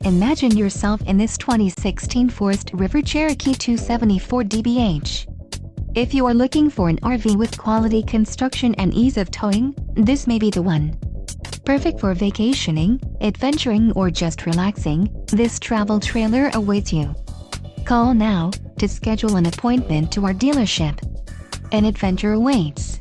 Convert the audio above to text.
Imagine yourself in this 2016 Forest River Cherokee 274DBH. If you are looking for an RV with quality construction and ease of towing, this may be the one. Perfect for vacationing, adventuring, or just relaxing, this travel trailer awaits you. Call now to schedule an appointment to our dealership. An adventure awaits.